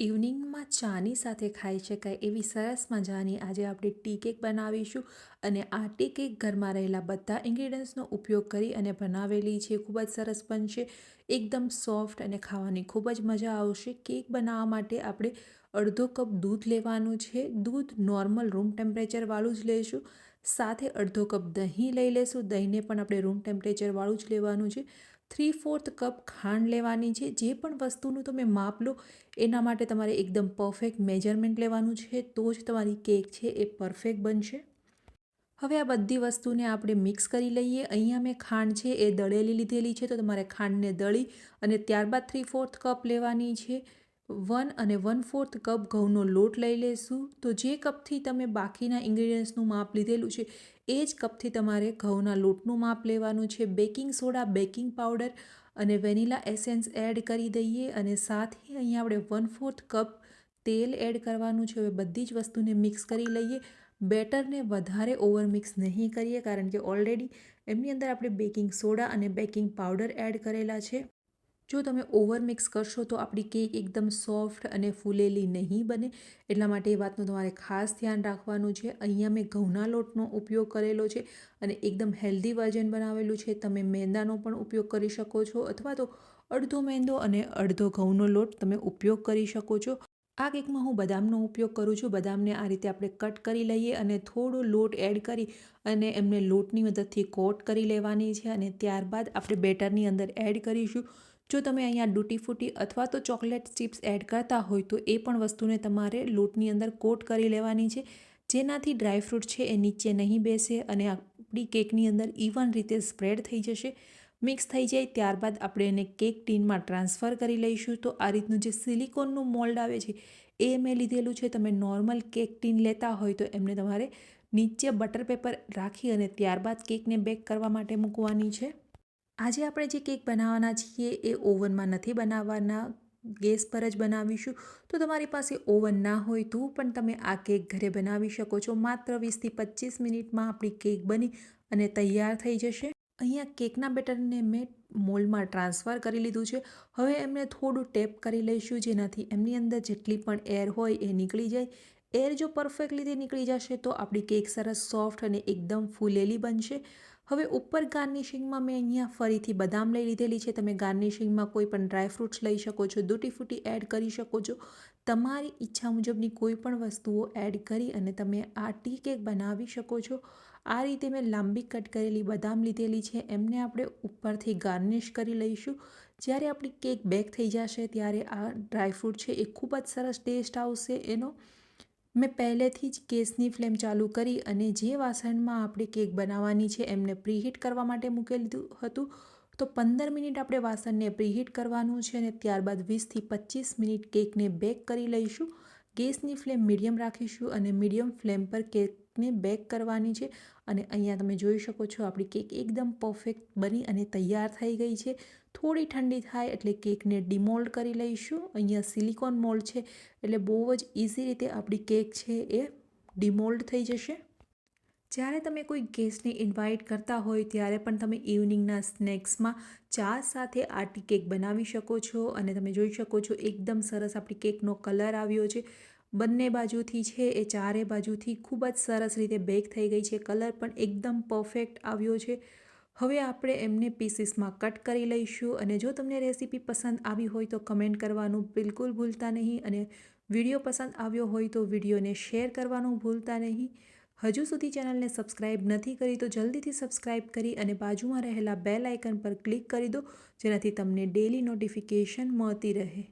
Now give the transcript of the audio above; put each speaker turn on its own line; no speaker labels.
ઇવનિંગમાં ચાની સાથે ખાઈ શકાય એવી સરસ મજાની આજે આપણે ટી કેક બનાવીશું અને આ ટી કેક ઘરમાં રહેલા બધા ઇન્ગ્રીડિયન્ટ્સનો ઉપયોગ કરી અને બનાવેલી છે. ખૂબ જ સરસ બનશે, એકદમ સોફ્ટ અને ખાવાની ખૂબ જ મજા આવશે. કેક બનાવવા માટે આપણે અડધો કપ દૂધ લેવાનું છે. દૂધ નોર્મલ રૂમ ટેમ્પરેચરવાળું જ લઈશું. સાથે અડધો કપ દહીં લઈ લઈશું. દહીંને પણ આપણે રૂમ ટેમ્પરેચરવાળું જ લેવાનું છે. 3/4 કપ ખાંડ લેવાની છે. જે પણ વસ્તુનું તમે માપ લો એના માટે તમારે એકદમ પરફેક્ટ મેજરમેન્ટ લેવાનું છે, તો જ તમારી કેક છે એ પરફેક્ટ બનશે. હવે આ બધી વસ્તુને આપણે મિક્સ કરી લઈએ. અહીંયા મેં ખાંડ છે એ દળેલી લીધેલી છે, તો તમારે ખાંડને દળી અને ત્યારબાદ 3/4 કપ લેવાની છે. 1 અને 1/4 કપ ઘઉંનો લોટ લઈ લેશું. તો જે કપથી તમે બાકીના ઇન્ગ્રીડિયન્ટ્સનું માપ લીધેલું છે એ જ કપથી તમારે ઘઉંના લોટનું માપ લેવાનું છે. બેકિંગ સોડા, બેકિંગ પાવડર અને વેનીલા એસેન્સ એડ કરી દઈએ અને સાથે અહીંયા આપણે 1/4 કપ તેલ એડ કરવાનું છે. હવે બધી જ વસ્તુને મિક્સ કરી લઈએ. બેટરને વધારે ઓવર મિક્સ નહીં કરીએ, કારણ કે ઓલરેડી એમની અંદર આપણે બેકિંગ સોડા અને બેકિંગ પાવડર એડ કરેલા છે. જો તમે ઓવર મિક્સ કરશો તો આપણી કેક એકદમ સોફ્ટ અને ફૂલેલી નહીં બને. એટલા માટે એ વાતનું તમારે ખાસ ધ્યાન રાખવાનું છે. અહીંયા મેં ઘઉંના લોટનો ઉપયોગ કરેલો છે અને એકદમ હેલ્ધી વર્ઝન બનાવેલું છે. તમે મેંદાનો પણ ઉપયોગ કરી શકો છો, અથવા તો અડધો મેંદો અને અડધો ઘઉંનો લોટ તમે ઉપયોગ કરી શકો છો. આ કેકમાં હું બદામનો ઉપયોગ કરું છું. બદામને આ રીતે આપણે કટ કરી લઈએ અને થોડો લોટ એડ કરી અને એમને લોટની મદદથી કોટ કરી લેવાની છે અને ત્યારબાદ આપણે બેટરની અંદર એડ કરીશું. જો તમે અહીંયા ડૂટી ફૂટી અથવા તો ચોકલેટ ચિપ્સ એડ કરતા હોય તો એ પણ વસ્તુને તમારે લોટની અંદર કોટ કરી લેવાની છે, જેનાથી ડ્રાયફ્રૂટ છે એ નીચે નહીં બેસે અને આપણી કેકની અંદર ઇવન રીતે સ્પ્રેડ થઈ જશે. મિક્સ થઈ જાય ત્યારબાદ આપણે એને કેક ટીનમાં ટ્રાન્સફર કરી લઈશું. તો આ રીતનું જે સિલિકોનનું મોલ્ડ આવે છે એ મેં લીધેલું છે. તમે નોર્મલ કેક ટીન લેતા હોય તો એમને તમારે નીચે બટર પેપર રાખી અને ત્યારબાદ કેકને બેક કરવા માટે મૂકવાની છે. આજે આપણે જે કેક બનાવવાના છીએ એ ઓવનમાં નથી બનાવવાના, ગેસ પર જ બનાવીશું. તો તમારી પાસે ઓવન ના હોય તો પણ તમે આ કેક ઘરે બનાવી શકો છો. માત્ર 20થી 25 મિનિટમાં આપણી કેક બની અને તૈયાર થઈ જશે. અહીંયા કેકના બેટરને મેં મોલ્ડમાં ટ્રાન્સફર કરી લીધું છે. હવે એમને થોડું ટેપ કરી લઈશું, જેનાથી એમની અંદર જેટલી પણ એર હોય એ નીકળી જાય. એર જો પરફેક્ટ રીતે નીકળી જશે તો આપણી કેક સરસ સોફ્ટ અને એકદમ ફૂલેલી બનશે. હવે ઉપર ગાર્નિશિંગમાં મેં અહીંયા ફરીથી બદામ લઈ લીધેલી છે. તમે ગાર્નિશિંગમાં કોઈ પણ ડ્રાયફ્રૂટ્સ લઈ શકો છો, ડૂટી ફૂટી એડ કરી શકો છો. તમારી ઈચ્છા મુજબની કોઈ પણ વસ્તુઓ એડ કરી અને તમે આ ટી કેક બનાવી શકો છો. આ રીતે મેં લાંબી કટ કરેલી બદામ લીધેલી છે, એમને આપણે ઉપરથી ગાર્નિશ કરી લઈશું. જ્યારે આપણી કેક બેક થઈ જશે ત્યારે આ ડ્રાયફ્રૂટ છે એ ખૂબ જ સરસ ટેસ્ટ આવશે એનો. મેં પહેલેથી જ ગેસની ફ્લેમ ચાલુ કરી અને જે વાસણમાં આપણે કેક બનાવવાની છે એમને પ્રીહીટ કરવા માટે મૂકેલું હતું. તો 15 મિનિટ આપણે વાસણને પ્રીહીટ કરવાનું છે અને ત્યારબાદ 20થી 25 મિનિટ કેકને બેક કરી લઈશું. ગેસની ફ્લેમ મીડિયમ રાખીશું અને મીડિયમ ફ્લેમ પર કેકને બેક કરવાની છે. અને અહીંયા તમે જોઈ શકો છો આપણી કેક એકદમ પરફેક્ટ બની અને તૈયાર થઈ ગઈ છે. થોડી ઠંડી થાય એટલે કેકને ડિમોલ્ડ કરી લઈશું. અહીંયા સિલિકોન મોલ્ડ છે એટલે બહુ જ ઇઝી રીતે આપણી કેક છે એ ડિમોલ્ડ થઈ જશે. જ્યારે તમે કોઈ ગેસ્ટને ઇન્વાઇટ કરતા હોય ત્યારે પણ તમે ઇવનિંગના સ્નેક્સમાં ચા સાથે આ ટી કેક બનાવી શકો છો. અને તમે જોઈ શકો છો એકદમ સરસ આપણી કેકનો કલર આવ્યો છે. બંને બાજુથી છે એ ચારે બાજુથી ખૂબ જ સરસ રીતે બેક થઈ ગઈ છે. કલર પણ એકદમ પરફેક્ટ આવ્યો છે. હવે આપણે એમને પીસીસમાં કટ કરી લઈશું. અને જો તમને રેસીપી પસંદ આવી હોય તો કમેન્ટ કરવાનું બિલકુલ ભૂલતા નહીં, અને વિડીયો પસંદ આવ્યો હોય તો વિડીયોને શેર કરવાનું ભૂલતા નહીં. હજુ સુધી ચેનલને સબસ્ક્રાઈબ નથી કરી તો જલ્દીથી સબસ્ક્રાઈબ કરી અને બાજુમાં રહેલા બેલ આઇકન પર ક્લિક કરી દો, જેનાથી તમને ડેલી નોટિફિકેશન મળતી રહે.